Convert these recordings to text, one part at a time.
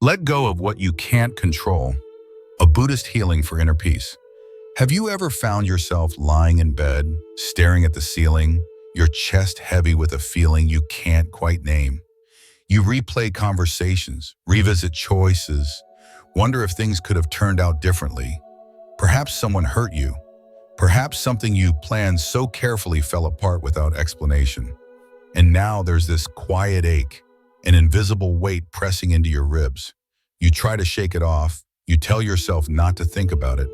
Let go of what you can't control. A Buddhist healing for inner peace. Have you ever found yourself lying in bed, staring at the ceiling, your chest heavy with a feeling you can't quite name? You replay conversations, revisit choices, wonder if things could have turned out differently. Perhaps someone hurt you. Perhaps something you planned so carefully fell apart without explanation. And now there's this quiet ache, an invisible weight pressing into your ribs. You try to shake it off. You tell yourself not to think about it,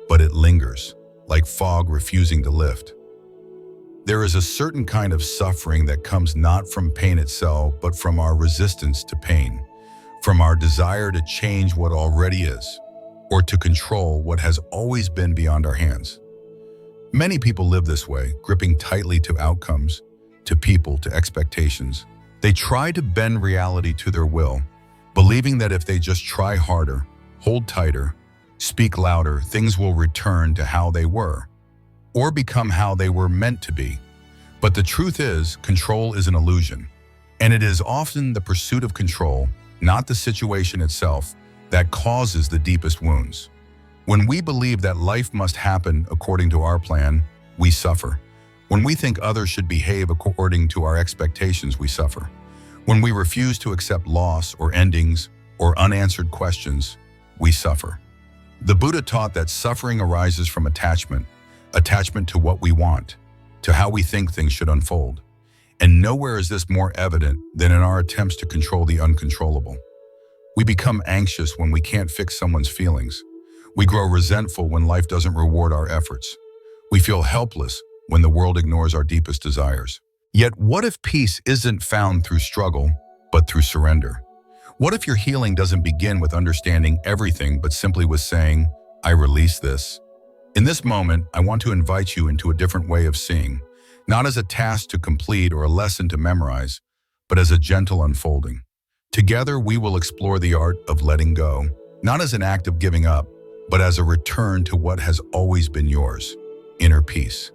but it lingers, like fog refusing to lift. There is a certain kind of suffering that comes not from pain itself, but from our resistance to pain, from our desire to change what already is, or to control what has always been beyond our hands. Many people live this way, gripping tightly to outcomes, to people, to expectations. They try to bend reality to their will, believing that if they just try harder, hold tighter, speak louder, things will return to how they were, or become how they were meant to be. But the truth is, control is an illusion, and it is often the pursuit of control, not the situation itself, that causes the deepest wounds. When we believe that life must happen according to our plan, we suffer. When we think others should behave according to our expectations, we suffer. When we refuse to accept loss or endings or unanswered questions, we suffer. The Buddha taught that suffering arises from attachment to what we want, to how we think things should unfold. And nowhere is this more evident than in our attempts to control the uncontrollable. We become anxious when we can't fix someone's feelings. We grow resentful when life doesn't reward our efforts. We feel helpless when the world ignores our deepest desires. Yet what if peace isn't found through struggle, but through surrender? What if your healing doesn't begin with understanding everything, but simply with saying, I release this? In this moment, I want to invite you into a different way of seeing, not as a task to complete or a lesson to memorize, but as a gentle unfolding. Together, we will explore the art of letting go, not as an act of giving up, but as a return to what has always been yours, inner peace.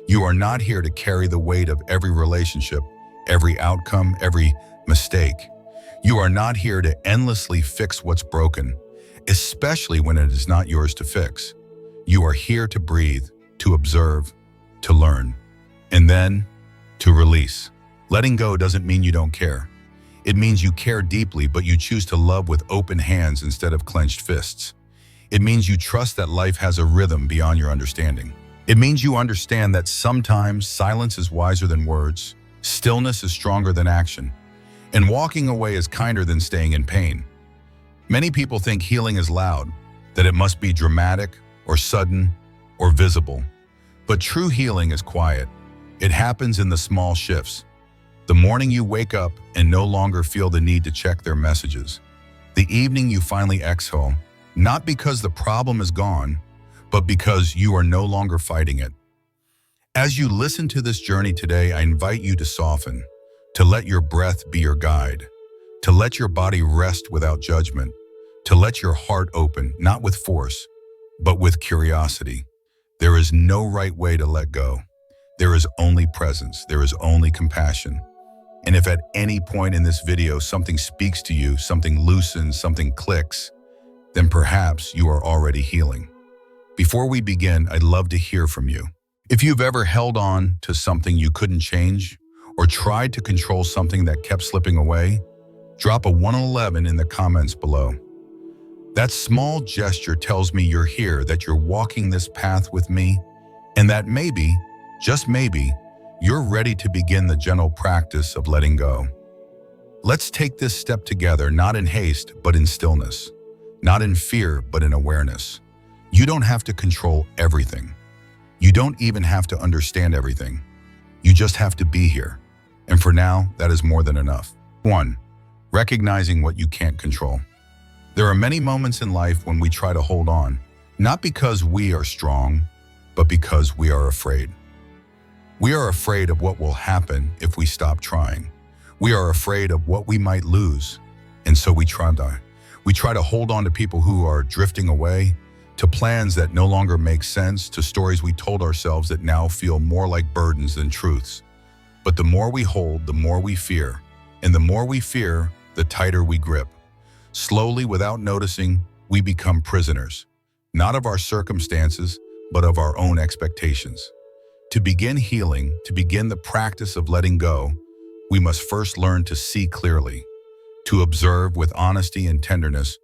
You are not here to carry the weight of every relationship, every outcome, every mistake. You are not here to endlessly fix what's broken, especially when it is not yours to fix. You are here to breathe, to observe, to learn, and then to release. Letting go doesn't mean you don't care. It means you care deeply, but you choose to love with open hands instead of clenched fists. It means you trust that life has a rhythm beyond your understanding. It means you understand that sometimes silence is wiser than words, stillness is stronger than action, and walking away is kinder than staying in pain. Many people think healing is loud, that it must be dramatic or sudden or visible. But true healing is quiet. It happens in the small shifts. The morning you wake up and no longer feel the need to check their messages. The evening you finally exhale, not because the problem is gone, but because you are no longer fighting it. As you listen to this journey today, I invite you to soften, to let your breath be your guide, to let your body rest without judgment, to let your heart open, not with force, but with curiosity. There is no right way to let go. There is only presence. There is only compassion. And if at any point in this video something speaks to you, something loosens, something clicks, then perhaps you are already healing. Before we begin, I'd love to hear from you. If you've ever held on to something you couldn't change, or tried to control something that kept slipping away, drop a 111 in the comments below. That small gesture tells me you're here, that you're walking this path with me, and that maybe, just maybe, you're ready to begin the gentle practice of letting go. Let's take this step together, not in haste, but in stillness, not in fear, but in awareness. You don't have to control everything. You don't even have to understand everything. You just have to be here. And for now, that is more than enough. 1. Recognizing what you can't control. There are many moments in life when we try to hold on, not because we are strong, but because we are afraid. We are afraid of what will happen if we stop trying. We are afraid of what we might lose, and so we try to hold on to people who are drifting away, to plans that no longer make sense, to stories we told ourselves that now feel more like burdens than truths. But the more we hold, the more we fear. And the more we fear, the tighter we grip. Slowly, without noticing, we become prisoners, not of our circumstances, but of our own expectations. To begin healing, to begin the practice of letting go, we must first learn to see clearly, to observe with honesty and tenderness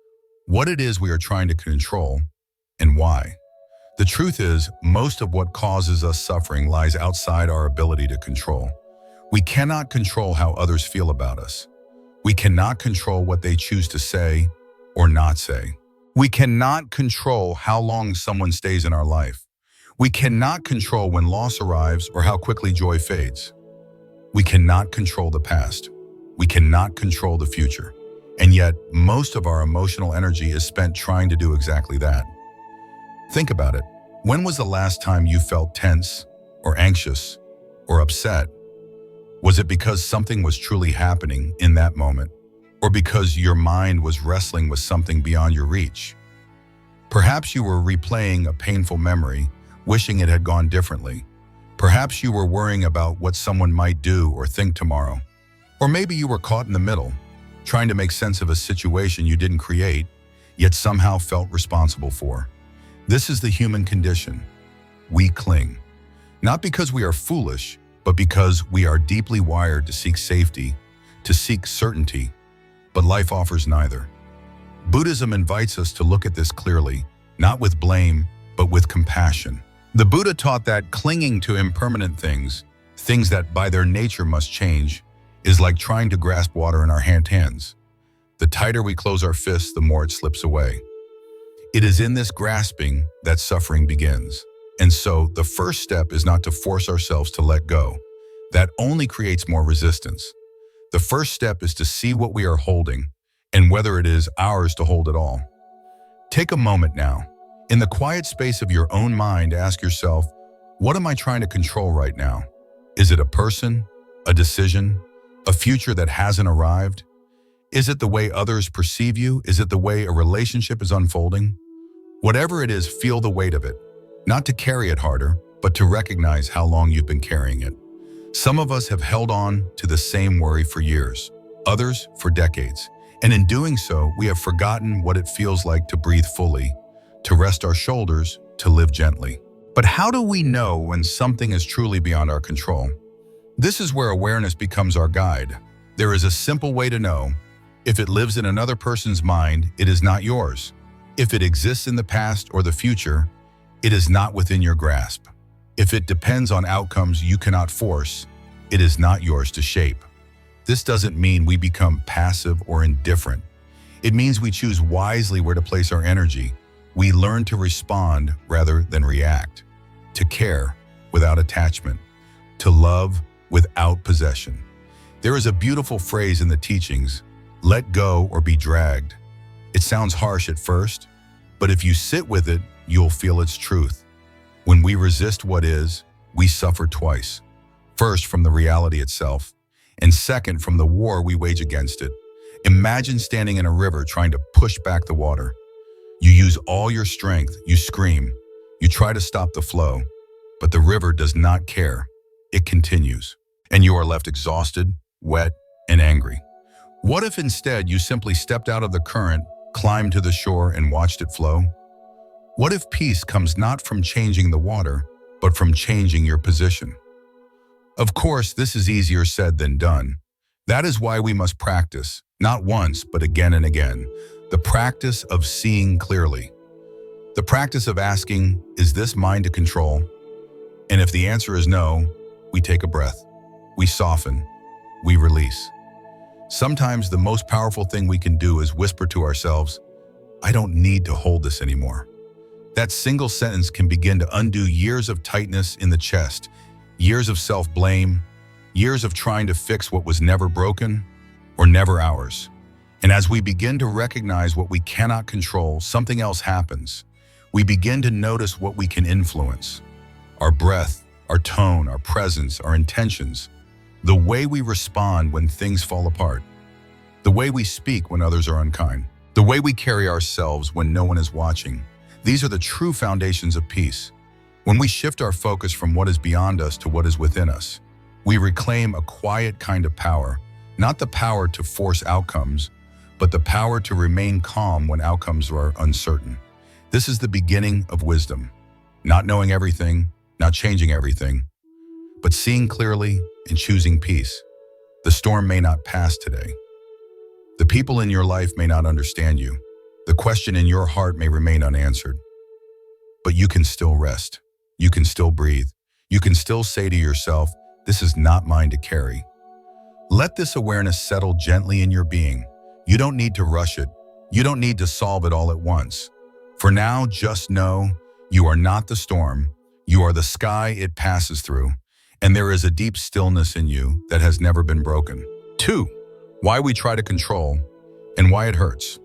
what it is we are trying to control and why. The truth is, most of what causes us suffering lies outside our ability to control. We cannot control how others feel about us. We cannot control what they choose to say or not say. We cannot control how long someone stays in our life. We cannot control when loss arrives or how quickly joy fades. We cannot control the past. We cannot control the future. And yet, most of our emotional energy is spent trying to do exactly that. Think about it. When was the last time you felt tense or anxious or upset? Was it because something was truly happening in that moment, or because your mind was wrestling with something beyond your reach? Perhaps you were replaying a painful memory, wishing it had gone differently. Perhaps you were worrying about what someone might do or think tomorrow. Or maybe you were caught in the middle, trying to make sense of a situation you didn't create, yet somehow felt responsible for. This is the human condition. We cling. Not because we are foolish, but because we are deeply wired to seek safety, to seek certainty, but life offers neither. Buddhism invites us to look at this clearly, not with blame, but with compassion. The Buddha taught that clinging to impermanent things, things that by their nature must change, is like trying to grasp water in our hands. The tighter we close our fists, the more it slips away. It is in this grasping that suffering begins. And so, the first step is not to force ourselves to let go. That only creates more resistance. The first step is to see what we are holding and whether it is ours to hold at all. Take a moment now. In the quiet space of your own mind, ask yourself, what am I trying to control right now? Is it a person, a decision, a future that hasn't arrived? Is it the way others perceive you? Is it the way a relationship is unfolding? Whatever it is, feel the weight of it. Not to carry it harder, but to recognize how long you've been carrying it. Some of us have held on to the same worry for years, others for decades. And in doing so, we have forgotten what it feels like to breathe fully, to rest our shoulders, to live gently. But how do we know when something is truly beyond our control? This is where awareness becomes our guide. There is a simple way to know. If it lives in another person's mind, it is not yours. If it exists in the past or the future, it is not within your grasp. If it depends on outcomes you cannot force, it is not yours to shape. This doesn't mean we become passive or indifferent. It means we choose wisely where to place our energy. We learn to respond rather than react, to care without attachment, to love without possession. There is a beautiful phrase in the teachings, let go or be dragged. It sounds harsh at first, but if you sit with it, you'll feel its truth. When we resist what is, we suffer twice. First, from the reality itself, and second, from the war we wage against it. Imagine standing in a river trying to push back the water. You use all your strength, you scream, you try to stop the flow, but the river does not care. It continues, and you are left exhausted, wet, and angry. What if instead you simply stepped out of the current, climbed to the shore, and watched it flow? What if peace comes not from changing the water, but from changing your position? Of course, this is easier said than done. That is why we must practice, not once, but again and again, the practice of seeing clearly. The practice of asking, is this mine to control? And if the answer is no, we take a breath, we soften, we release. Sometimes the most powerful thing we can do is whisper to ourselves, I don't need to hold this anymore. That single sentence can begin to undo years of tightness in the chest, years of self-blame, years of trying to fix what was never broken or never ours. And as we begin to recognize what we cannot control, something else happens. We begin to notice what we can influence. Our breath, our tone, our presence, our intentions, the way we respond when things fall apart, the way we speak when others are unkind, the way we carry ourselves when no one is watching. These are the true foundations of peace. When we shift our focus from what is beyond us to what is within us, we reclaim a quiet kind of power, not the power to force outcomes, but the power to remain calm when outcomes are uncertain. This is the beginning of wisdom. Not knowing everything, not changing everything, but seeing clearly and choosing peace. The storm may not pass today. The people in your life may not understand you. The question in your heart may remain unanswered. But you can still rest. You can still breathe. You can still say to yourself, this is not mine to carry. Let this awareness settle gently in your being. You don't need to rush it. You don't need to solve it all at once. For now, just know you are not the storm. You are the sky it passes through, and there is a deep stillness in you that has never been broken. 2. Why we try to control and why it hurts.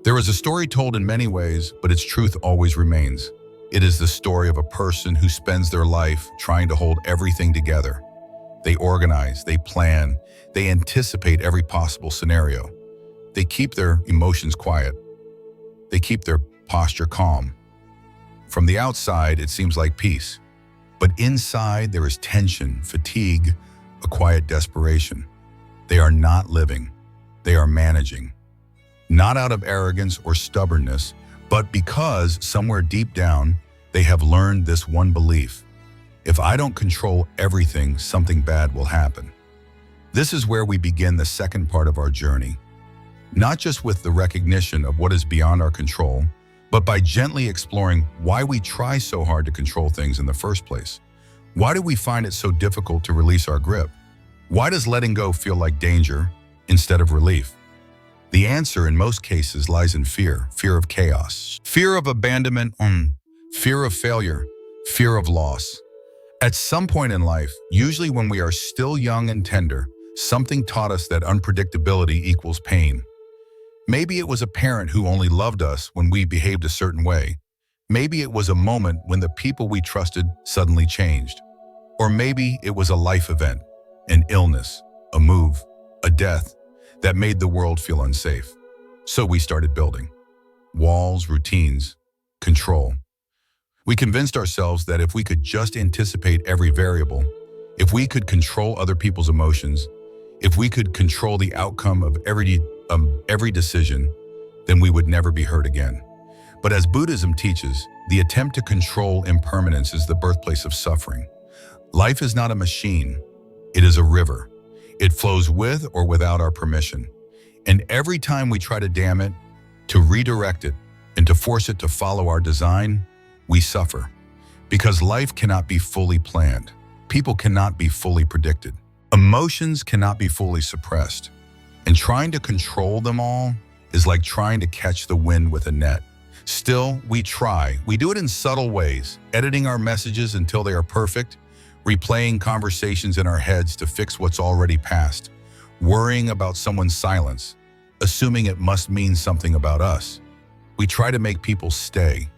There is a story told in many ways, but its truth always remains. It is the story of a person who spends their life trying to hold everything together. They organize, they plan, they anticipate every possible scenario. They keep their emotions quiet. They keep their posture calm. From the outside, it seems like peace. But inside, there is tension, fatigue, a quiet desperation. They are not living. They are managing. Not out of arrogance or stubbornness, but because somewhere deep down, they have learned this one belief. If I don't control everything, something bad will happen. This is where we begin the second part of our journey. Not just with the recognition of what is beyond our control, but by gently exploring why we try so hard to control things in the first place. Why do we find it so difficult to release our grip? Why does letting go feel like danger instead of relief? The answer in most cases lies in fear, fear of chaos, fear of abandonment, fear of failure, fear of loss. At some point in life, usually when we are still young and tender, something taught us that unpredictability equals pain. Maybe it was a parent who only loved us when we behaved a certain way. Maybe it was a moment when the people we trusted suddenly changed. Or maybe it was a life event, an illness, a move, a death that made the world feel unsafe. So we started building walls, routines, control. We convinced ourselves that if we could just anticipate every variable, if we could control other people's emotions, if we could control the outcome of every decision, then we would never be hurt again. But as Buddhism teaches, the attempt to control impermanence is the birthplace of suffering. Life is not a machine. It is a river. It flows with or without our permission. And every time we try to dam it, to redirect it, and to force it to follow our design, we suffer. Because life cannot be fully planned. People cannot be fully predicted. Emotions cannot be fully suppressed. And trying to control them all is like trying to catch the wind with a net. Still, we try. We do it in subtle ways, editing our messages until they are perfect, replaying conversations in our heads to fix what's already past, worrying about someone's silence, assuming it must mean something about us. We try to make people stay.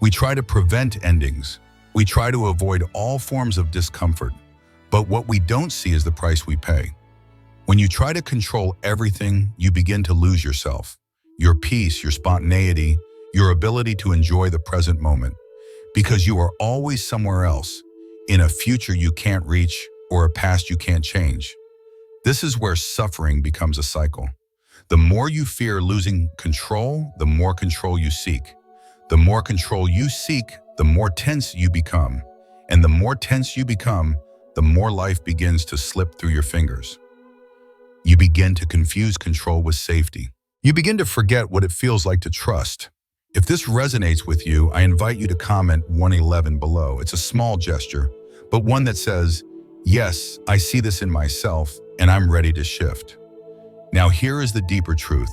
We try to prevent endings. We try to avoid all forms of discomfort. But what we don't see is the price we pay. When you try to control everything, you begin to lose yourself, your peace, your spontaneity, your ability to enjoy the present moment, because you are always somewhere else, in a future you can't reach or a past you can't change. This is where suffering becomes a cycle. The more you fear losing control, the more control you seek. The more control you seek, the more tense you become. And the more tense you become, the more life begins to slip through your fingers. You begin to confuse control with safety. You begin to forget what it feels like to trust. If this resonates with you, I invite you to comment 111 below. It's a small gesture, but one that says, yes, I see this in myself, and I'm ready to shift. Now here is the deeper truth.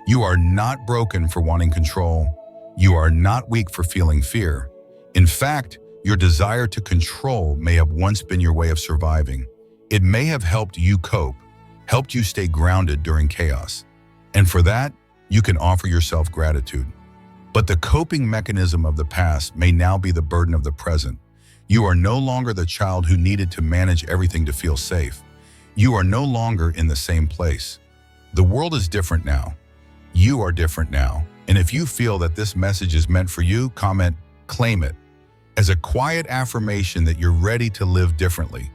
You are not broken for wanting control. You are not weak for feeling fear. In fact, your desire to control may have once been your way of surviving. It may have helped you cope, helped you stay grounded during chaos. And for that, you can offer yourself gratitude. But the coping mechanism of the past may now be the burden of the present. You are no longer the child who needed to manage everything to feel safe. You are no longer in the same place. The world is different now. You are different now. And if you feel that this message is meant for you, comment, claim it, as a quiet affirmation that you're ready to live differently.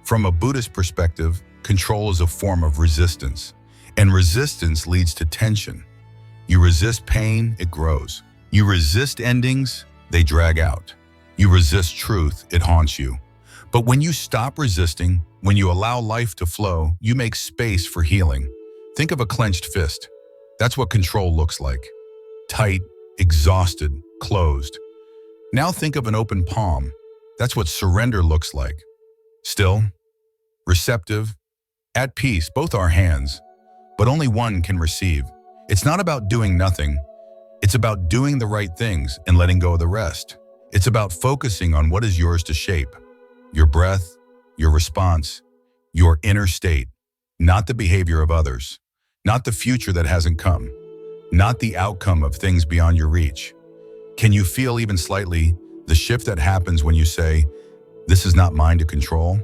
From a Buddhist perspective, control is a form of resistance. And resistance leads to tension. You resist pain, it grows. You resist endings, they drag out. You resist truth, it haunts you. But when you stop resisting, when you allow life to flow, you make space for healing. Think of a clenched fist. That's what control looks like. Tight, exhausted, closed. Now think of an open palm. That's what surrender looks like. Still, receptive, at peace, both our hands, but only one can receive. It's not about doing nothing. It's about doing the right things and letting go of the rest. It's about focusing on what is yours to shape. Your breath, your response, your inner state, not the behavior of others, not the future that hasn't come, not the outcome of things beyond your reach. Can you feel even slightly the shift that happens when you say, "This is not mine to control"?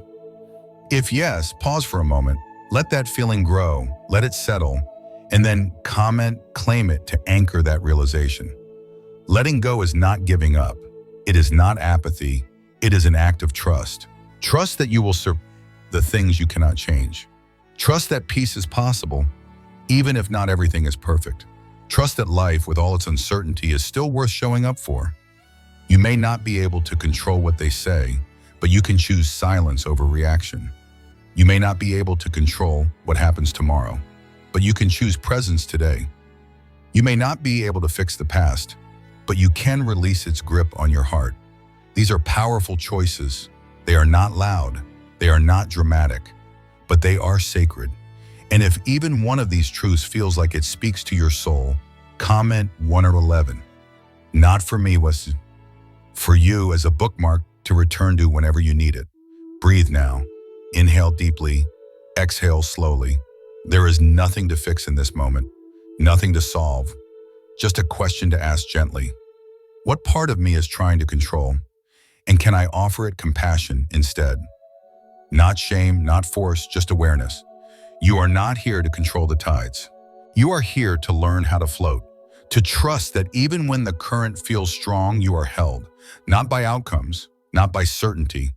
If yes, pause for a moment, let that feeling grow, let it settle, and then claim it to anchor that realization. Letting go is not giving up. It is not apathy. It is an act of trust. Trust that you will survive the things you cannot change. Trust that peace is possible, even if not everything is perfect. Trust that life, with all its uncertainty, is still worth showing up for. You may not be able to control what they say, but you can choose silence over reaction. You may not be able to control what happens tomorrow, but you can choose presence today. You may not be able to fix the past, but you can release its grip on your heart. These are powerful choices. They are not loud. They are not dramatic, but they are sacred. And if even one of these truths feels like it speaks to your soul, comment 1 or 11. Not for me was for you as a bookmark to return to whenever you need it. Breathe now. Inhale deeply. Exhale slowly. There is nothing to fix in this moment, nothing to solve, just a question to ask gently. What part of me is trying to control? And can I offer it compassion instead? Not shame, not force, just awareness. You are not here to control the tides. You are here to learn how to float, to trust that even when the current feels strong, you are held, not by outcomes, not by certainty,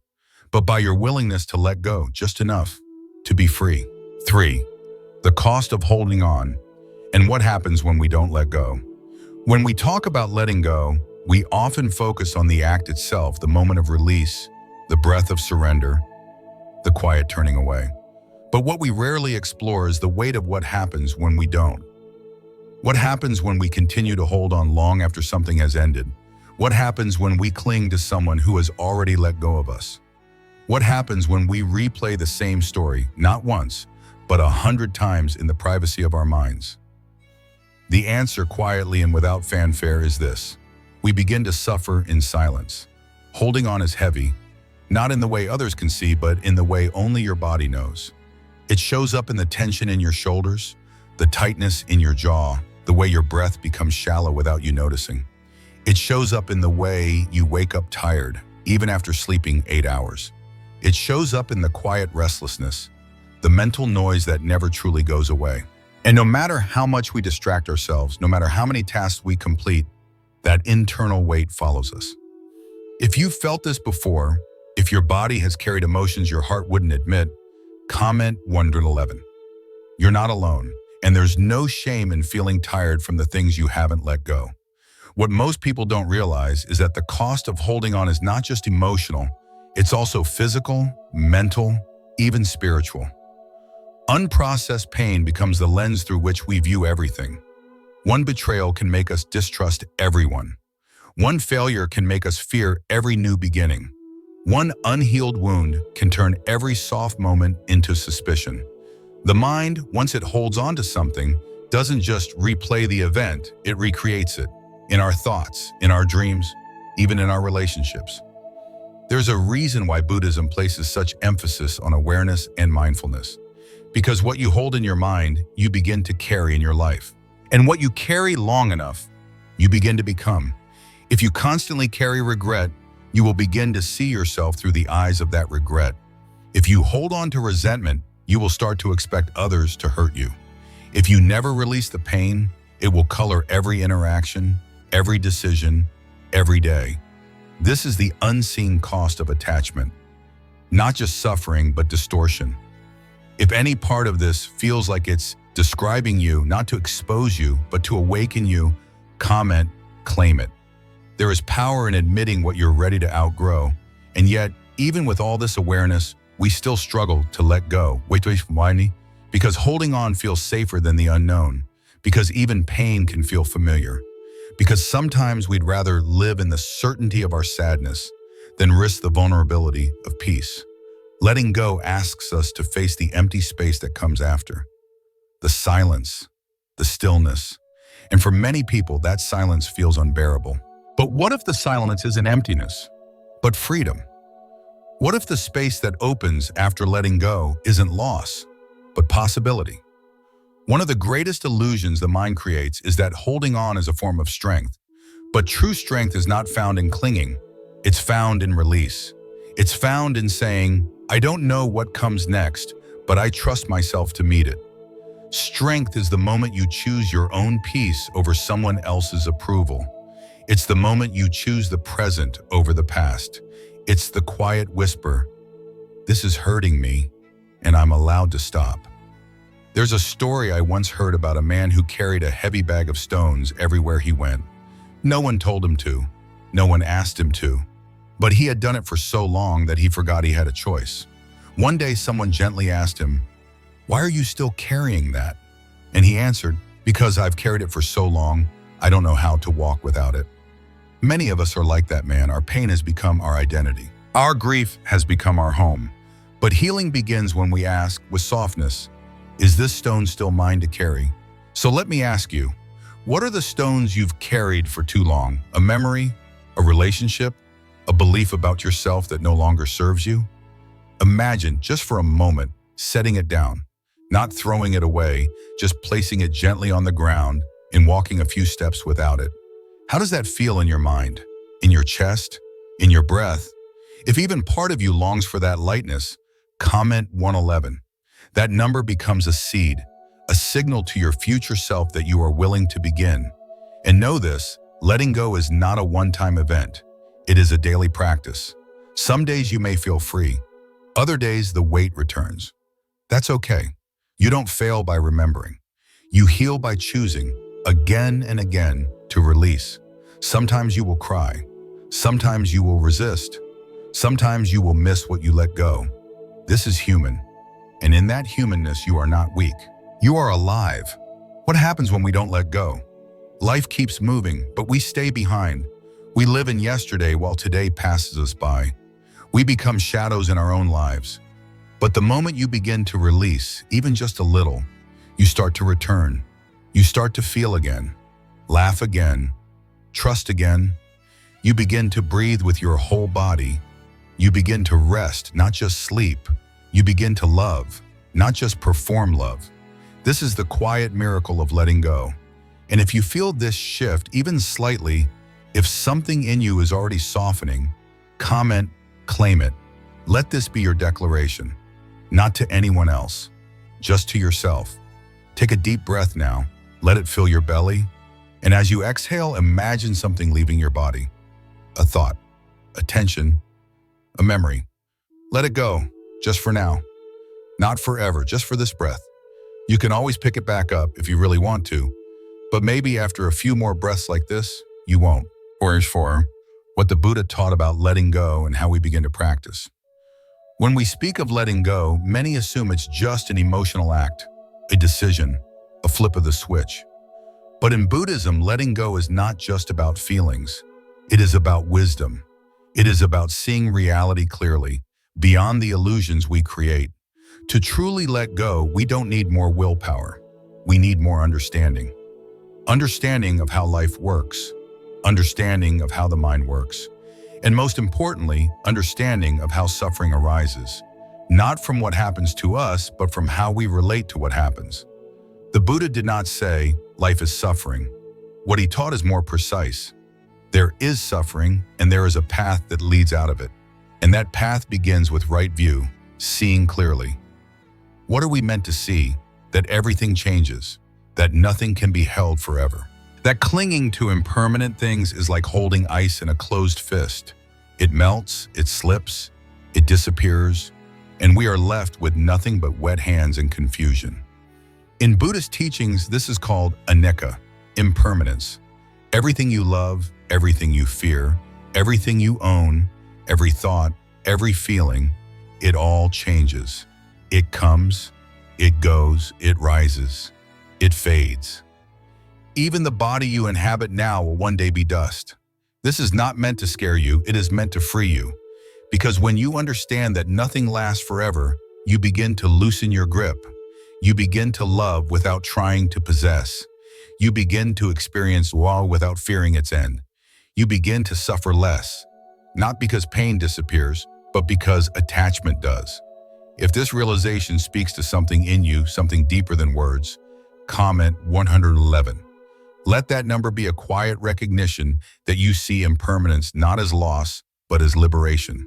but by your willingness to let go just enough to be free. 3. The cost of holding on, and what happens when we don't let go. When we talk about letting go, we often focus on the act itself, the moment of release, the breath of surrender, the quiet turning away. But what we rarely explore is the weight of what happens when we don't. What happens when we continue to hold on long after something has ended? What happens when we cling to someone who has already let go of us? What happens when we replay the same story, not once, but 100 times in the privacy of our minds? The answer, quietly and without fanfare, is this. We begin to suffer in silence. Holding on is heavy, not in the way others can see, but in the way only your body knows. It shows up in the tension in your shoulders, the tightness in your jaw, the way your breath becomes shallow without you noticing. It shows up in the way you wake up tired, even after sleeping 8 hours. It shows up in the quiet restlessness, the mental noise that never truly goes away. And no matter how much we distract ourselves, no matter how many tasks we complete, that internal weight follows us. If you've felt this before, if your body has carried emotions your heart wouldn't admit, comment 1 to 11. You're not alone, and there's no shame in feeling tired from the things you haven't let go. What most people don't realize is that the cost of holding on is not just emotional, it's also physical, mental, even spiritual. Unprocessed pain becomes the lens through which we view everything. One betrayal can make us distrust everyone. One failure can make us fear every new beginning. One unhealed wound can turn every soft moment into suspicion. The mind, once it holds on to something, doesn't just replay the event, it recreates it. In our thoughts, in our dreams, even in our relationships. There's a reason why Buddhism places such emphasis on awareness and mindfulness. Because what you hold in your mind, you begin to carry in your life. And what you carry long enough, you begin to become. If you constantly carry regret, you will begin to see yourself through the eyes of that regret. If you hold on to resentment, you will start to expect others to hurt you. If you never release the pain, it will color every interaction, every decision, every day. This is the unseen cost of attachment. Not just suffering, but distortion. If any part of this feels like it's describing you not to expose you, but to awaken you. Comment, claim it. There is power in admitting what you're ready to outgrow. And yet, even with all this awareness, we still struggle to let go. Wait, why me? Because holding on feels safer than the unknown. Because even pain can feel familiar. Because sometimes we'd rather live in the certainty of our sadness than risk the vulnerability of peace. Letting go asks us to face the empty space that comes after. The silence, the stillness. And for many people, that silence feels unbearable. But what if the silence isn't emptiness, but freedom? What if the space that opens after letting go isn't loss, but possibility? One of the greatest illusions the mind creates is that holding on is a form of strength. But true strength is not found in clinging. It's found in release. It's found in saying, I don't know what comes next, but I trust myself to meet it. Strength is the moment you choose your own peace over someone else's approval. It's the moment you choose the present over the past. It's the quiet whisper, this is hurting me, and I'm allowed to stop. There's a story I once heard about a man who carried a heavy bag of stones everywhere he went. No one told him to. No one asked him to. But he had done it for so long that he forgot he had a choice. One day someone gently asked him, why are you still carrying that? And he answered, because I've carried it for so long, I don't know how to walk without it. Many of us are like that man. Our pain has become our identity. Our grief has become our home. But healing begins when we ask, with softness, is this stone still mine to carry? So let me ask you, what are the stones you've carried for too long? A memory? A relationship? A belief about yourself that no longer serves you? Imagine, just for a moment, setting it down, not throwing it away, just placing it gently on the ground and walking a few steps without it. How does that feel in your mind, in your chest, in your breath? If even part of you longs for that lightness, comment 111. That number becomes a seed, a signal to your future self that you are willing to begin. And know this, letting go is not a one-time event. It is a daily practice. Some days you may feel free. Other days the weight returns. That's okay. You don't fail by remembering. You heal by choosing, again and again, to release. Sometimes you will cry. Sometimes you will resist. Sometimes you will miss what you let go. This is human. And in that humanness, you are not weak. You are alive. What happens when we don't let go? Life keeps moving, but we stay behind. We live in yesterday while today passes us by. We become shadows in our own lives. But the moment you begin to release, even just a little, you start to return. You start to feel again, laugh again, trust again. You begin to breathe with your whole body. You begin to rest, not just sleep. You begin to love, not just perform love. This is the quiet miracle of letting go. And if you feel this shift, even slightly, if something in you is already softening, comment, claim it. Let this be your declaration, not to anyone else, just to yourself. Take a deep breath now. Let it fill your belly. And as you exhale, imagine something leaving your body. A thought, a tension, a memory. Let it go, just for now. Not forever, just for this breath. You can always pick it back up if you really want to, but maybe after a few more breaths like this, you won't. Or as for what the Buddha taught about letting go and how we begin to practice. When we speak of letting go, many assume it's just an emotional act, a decision, a flip of the switch. But in Buddhism, letting go is not just about feelings. It is about wisdom. It is about seeing reality clearly, beyond the illusions we create. To truly let go, we don't need more willpower. We need more understanding. Understanding of how life works. Understanding of how the mind works. And most importantly, understanding of how suffering arises. Not from what happens to us, but from how we relate to what happens. The Buddha did not say, life is suffering. What he taught is more precise. There is suffering, and there is a path that leads out of it. And that path begins with right view, seeing clearly. What are we meant to see? That everything changes, that nothing can be held forever. That clinging to impermanent things is like holding ice in a closed fist. It melts, it slips, it disappears, and we are left with nothing but wet hands and confusion. In Buddhist teachings, this is called anicca, impermanence. Everything you love, everything you fear, everything you own, every thought, every feeling, it all changes. It comes, it goes, it rises, it fades. Even the body you inhabit now will one day be dust. This is not meant to scare you, it is meant to free you. Because when you understand that nothing lasts forever, you begin to loosen your grip. You begin to love without trying to possess. You begin to experience woe without fearing its end. You begin to suffer less, not because pain disappears, but because attachment does. If this realization speaks to something in you, something deeper than words, comment 111. Let that number be a quiet recognition that you see impermanence not as loss, but as liberation.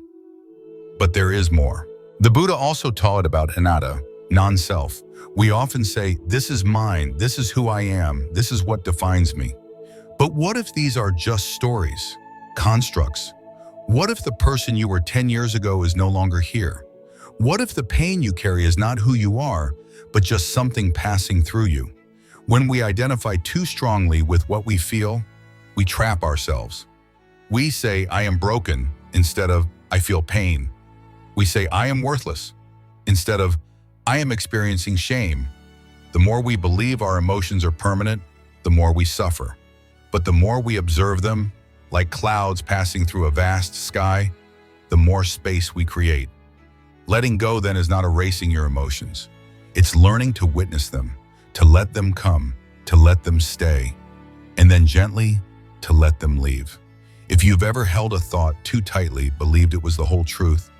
But there is more. The Buddha also taught about anatta, non-self. We often say, this is mine, this is who I am, this is what defines me. But what if these are just stories, constructs? What if the person you were 10 years ago is no longer here? What if the pain you carry is not who you are, but just something passing through you? When we identify too strongly with what we feel, we trap ourselves. We say, I am broken, instead of, I feel pain. We say, I am worthless, instead of, I am experiencing shame. The more we believe our emotions are permanent, the more we suffer. But the more we observe them, like clouds passing through a vast sky, the more space we create. Letting go then is not erasing your emotions. It's learning to witness them, to let them come, to let them stay, and then gently to let them leave. If you've ever held a thought too tightly, believed it was the whole truth,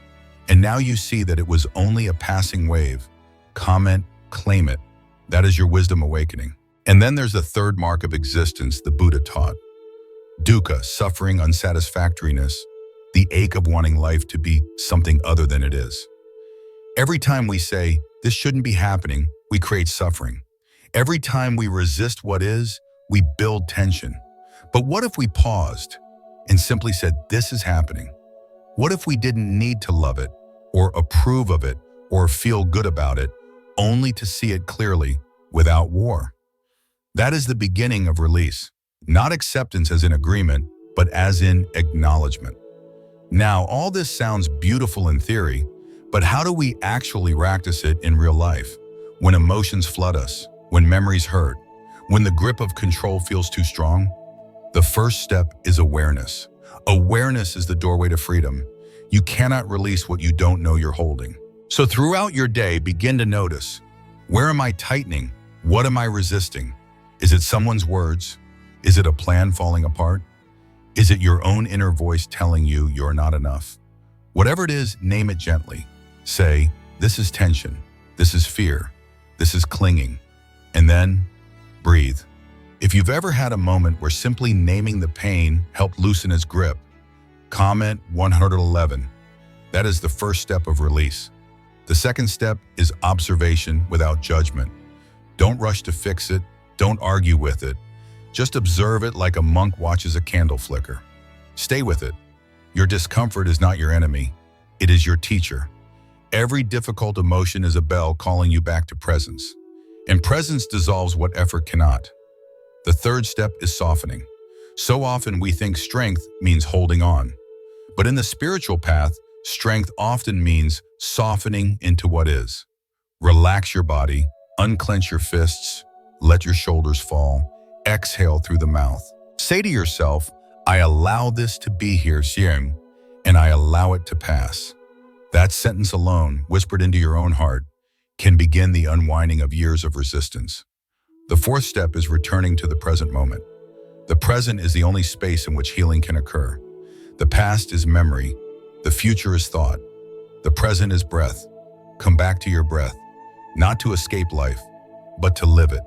and now you see that it was only a passing wave, comment, claim it. That is your wisdom awakening. And then there's the third mark of existence the Buddha taught. Dukkha, suffering, unsatisfactoriness, the ache of wanting life to be something other than it is. Every time we say, this shouldn't be happening, we create suffering. Every time we resist what is, we build tension. But what if we paused and simply said, this is happening? What if we didn't need to love it, or approve of it, or feel good about it, only to see it clearly, without war? That is the beginning of release. Not acceptance as in agreement, but as in acknowledgement. Now, all this sounds beautiful in theory, but how do we actually practice it in real life? When emotions flood us, when memories hurt, when the grip of control feels too strong? The first step is awareness. Awareness is the doorway to freedom. You cannot release what you don't know you're holding. So throughout your day, begin to notice, where am I tightening? What am I resisting? Is it someone's words? Is it a plan falling apart? Is it your own inner voice telling you you're not enough? Whatever it is, name it gently. Say, this is tension, this is fear, this is clinging, and then breathe. If you've ever had a moment where simply naming the pain helped loosen its grip, comment 111. That is the first step of release. The second step is observation without judgment. Don't rush to fix it, don't argue with it. Just observe it like a monk watches a candle flicker. Stay with it. Your discomfort is not your enemy, it is your teacher. Every difficult emotion is a bell calling you back to presence. And presence dissolves what effort cannot. The third step is softening. So often we think strength means holding on. But in the spiritual path, strength often means softening into what is. Relax your body, unclench your fists, let your shoulders fall, exhale through the mouth. Say to yourself, I allow this to be here, Xiang, and I allow it to pass. That sentence alone, whispered into your own heart, can begin the unwinding of years of resistance. The fourth step is returning to the present moment. The present is the only space in which healing can occur. The past is memory. The future is thought. The present is breath. Come back to your breath, not to escape life, but to live it.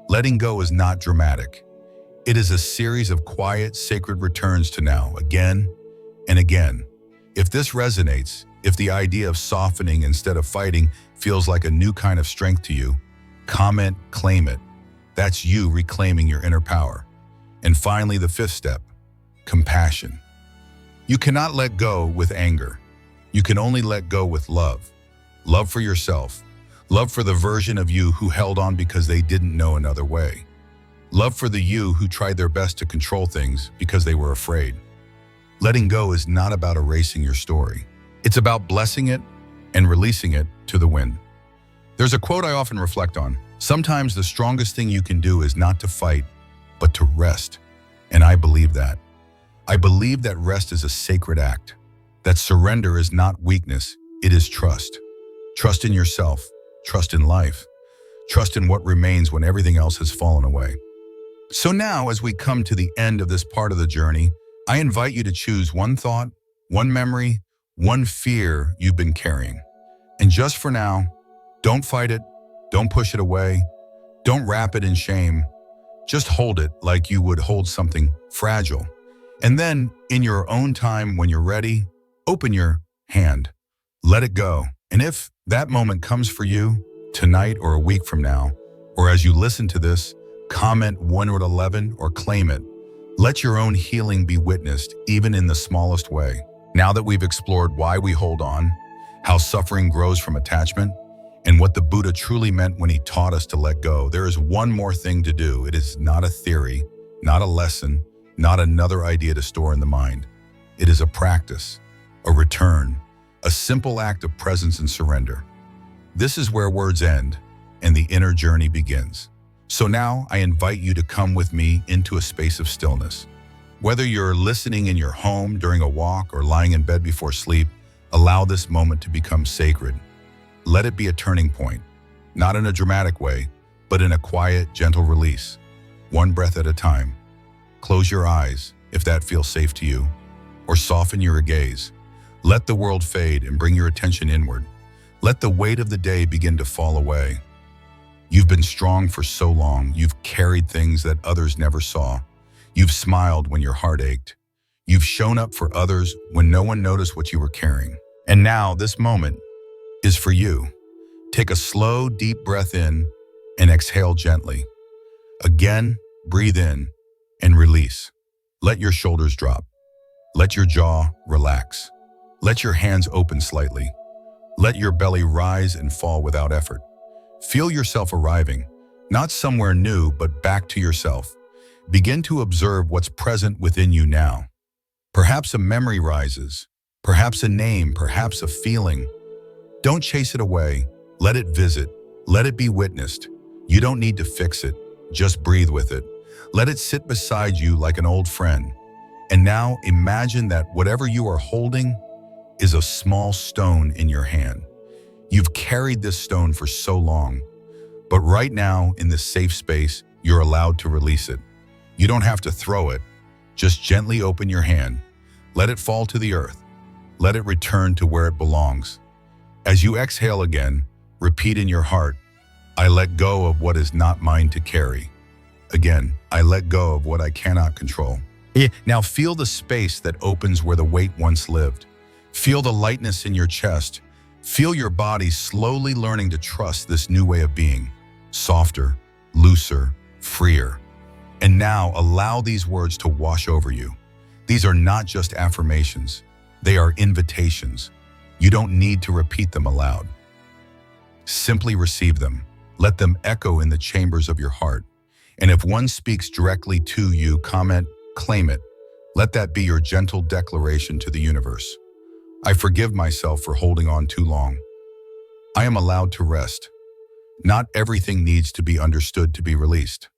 Letting go is not dramatic. It is a series of quiet, sacred returns to now, again and again. If this resonates, if the idea of softening instead of fighting feels like a new kind of strength to you, comment, claim it. That's you reclaiming your inner power. And finally, the fifth step, compassion. You cannot let go with anger. You can only let go with love. Love for yourself, Love for the version of you who held on because they didn't know another way. Love for the you who tried their best to control things because they were afraid. Letting go is not about erasing your story. It's about blessing it and releasing it to the wind. There's a quote I often reflect on. Sometimes the strongest thing you can do is not to fight, but to rest. And I believe that. I believe that rest is a sacred act. That surrender is not weakness, it is trust. Trust in yourself, trust in life, trust in what remains when everything else has fallen away. So now, as we come to the end of this part of the journey, I invite you to choose one thought, one memory, one fear you've been carrying. And just for now, don't fight it, don't push it away, don't wrap it in shame. Just hold it like you would hold something fragile. And then, in your own time, when you're ready, open your hand, let it go. And if that moment comes for you, tonight or a week from now, or as you listen to this, comment 111 or claim it. Let your own healing be witnessed, even in the smallest way. Now that we've explored why we hold on, how suffering grows from attachment, and what the Buddha truly meant when he taught us to let go, there is one more thing to do. It is not a theory, not a lesson, not another idea to store in the mind. It is a practice, a return, a simple act of presence and surrender. This is where words end and the inner journey begins. So now I invite you to come with me into a space of stillness. Whether you're listening in your home, during a walk, or lying in bed before sleep, allow this moment to become sacred. Let it be a turning point, not in a dramatic way, but in a quiet, gentle release, one breath at a time. Close your eyes, if that feels safe to you, or soften your gaze. Let the world fade and bring your attention inward. Let the weight of the day begin to fall away. You've been strong for so long. You've carried things that others never saw. You've smiled when your heart ached. You've shown up for others when no one noticed what you were carrying. And now this moment is for you. Take a slow, deep breath in and exhale gently. Again, breathe in and release. Let your shoulders drop. Let your jaw relax. Let your hands open slightly. Let your belly rise and fall without effort. Feel yourself arriving, not somewhere new, but back to yourself. Begin to observe what's present within you now. Perhaps a memory rises, perhaps a name, perhaps a feeling. Don't chase it away. Let it visit. Let it be witnessed. You don't need to fix it. Just breathe with it. Let it sit beside you like an old friend. And now imagine that whatever you are holding is a small stone in your hand. You've carried this stone for so long, but right now in this safe space, you're allowed to release it. You don't have to throw it. Just gently open your hand. Let it fall to the earth. Let it return to where it belongs. As you exhale again, repeat in your heart, I let go of what is not mine to carry. Again, I let go of what I cannot control. Now feel the space that opens where the weight once lived. Feel the lightness in your chest. Feel your body slowly learning to trust this new way of being. Softer, looser, freer. And now allow these words to wash over you. These are not just affirmations. They are invitations. You don't need to repeat them aloud. Simply receive them. Let them echo in the chambers of your heart. And if one speaks directly to you, comment, claim it. Let that be your gentle declaration to the universe. I forgive myself for holding on too long. I am allowed to rest. Not everything needs to be understood to be released.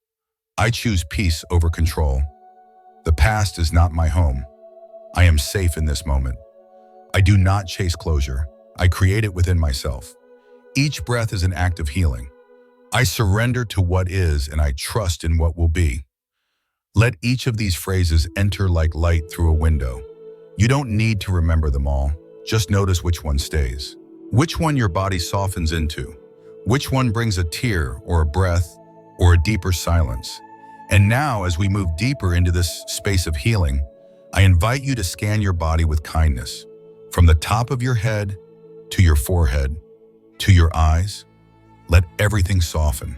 I choose peace over control. The past is not my home. I am safe in this moment. I do not chase closure. I create it within myself. Each breath is an act of healing. I surrender to what is and I trust in what will be. Let each of these phrases enter like light through a window. You don't need to remember them all. Just notice which one stays. Which one your body softens into. Which one brings a tear or a breath or a deeper silence. And now, as we move deeper into this space of healing, I invite you to scan your body with kindness. From the top of your head to your forehead, to your eyes, let everything soften.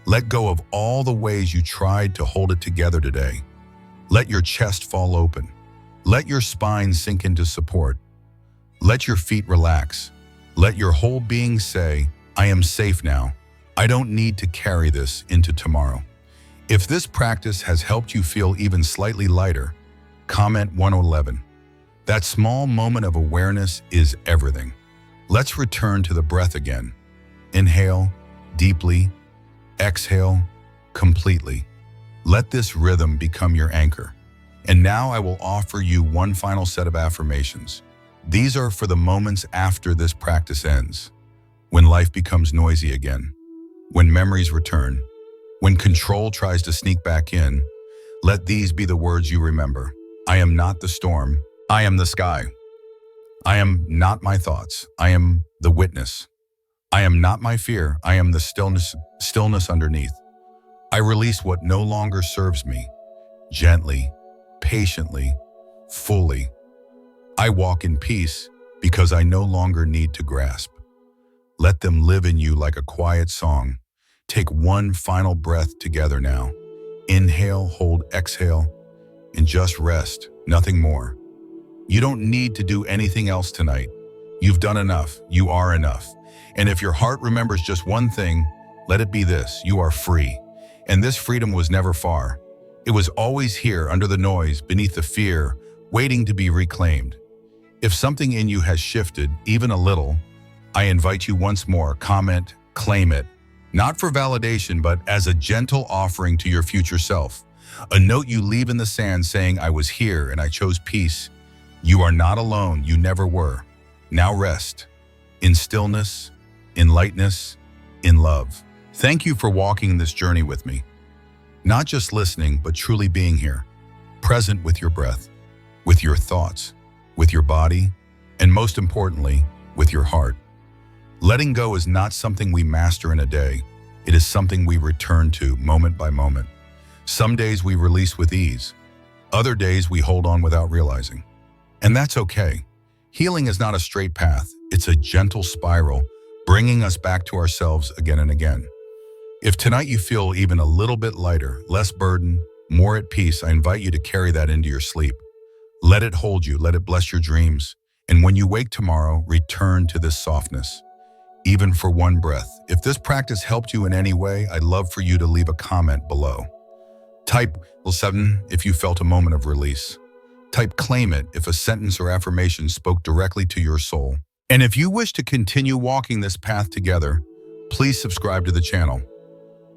Let go of all the ways you tried to hold it together today. Let your chest fall open. Let your spine sink into support. Let your feet relax. Let your whole being say, I am safe now. I don't need to carry this into tomorrow. If this practice has helped you feel even slightly lighter, comment 111. That small moment of awareness is everything. Let's return to the breath again. Inhale deeply, exhale completely. Let this rhythm become your anchor. And now I will offer you one final set of affirmations. These are for the moments after this practice ends, when life becomes noisy again, when memories return, when control tries to sneak back in. Let these be the words you remember. I am not the storm. I am the sky. I am not my thoughts. I am the witness. I am not my fear. I am the stillness underneath. I release what no longer serves me, gently, patiently, fully. I walk in peace because I no longer need to grasp. Let them live in you like a quiet song. Take one final breath together now. Inhale, hold, exhale, and just rest, nothing more. You don't need to do anything else tonight. You've done enough. You are enough. And if your heart remembers just one thing, let it be this: you are free. And this freedom was never far. It was always here, under the noise, beneath the fear, waiting to be reclaimed. If something in you has shifted, even a little, I invite you once more, comment, claim it. Not for validation, but as a gentle offering to your future self. A note you leave in the sand saying, I was here and I chose peace. You are not alone, you never were. Now rest, in stillness, in lightness, in love. Thank you for walking this journey with me. Not just listening, but truly being here, present with your breath, with your thoughts, with your body, and most importantly, with your heart. Letting go is not something we master in a day. It is something we return to moment by moment. Some days we release with ease. Other days we hold on without realizing. And that's okay. Healing is not a straight path. It's a gentle spiral, bringing us back to ourselves again and again. If tonight you feel even a little bit lighter, less burden, more at peace, I invite you to carry that into your sleep. Let it hold you, let it bless your dreams. And when you wake tomorrow, return to this softness, even for one breath. If this practice helped you in any way, I'd love for you to leave a comment below. Type 7 if you felt a moment of release. Type claim it if a sentence or affirmation spoke directly to your soul. And if you wish to continue walking this path together, please subscribe to the channel.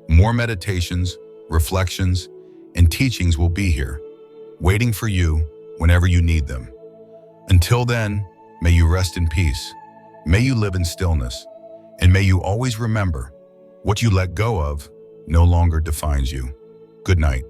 More meditations, reflections, and teachings will be here, waiting for you whenever you need them. Until then, may you rest in peace. May you live in stillness. And may you always remember, what you let go of no longer defines you. Good night.